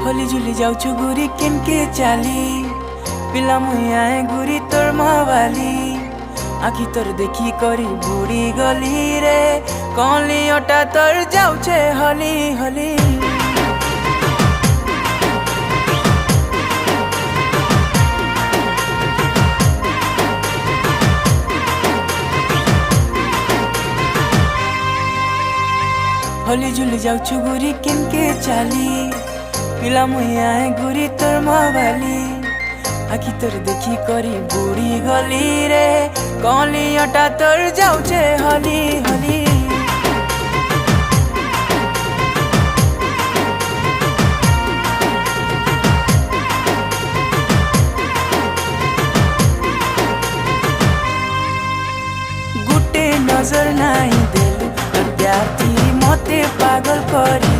हली झुली जाऊछु गुरी किनके चाली पिला मुई आए गुरी तोर मावाली आखि तोर देखी करी बुड़ी गली रे कली अटा तोर जाऊछे हली हली। हली झुली जाऊछु गुरी किनके चाली पिला मुई आए गुरी तोर मावाली आखि तोर देखी करी बुड़ी गली रे कली अटा तोर जाऊछे हली हली। गुटे नजर नहीं देलु तोर प्यार थी मते पागल करी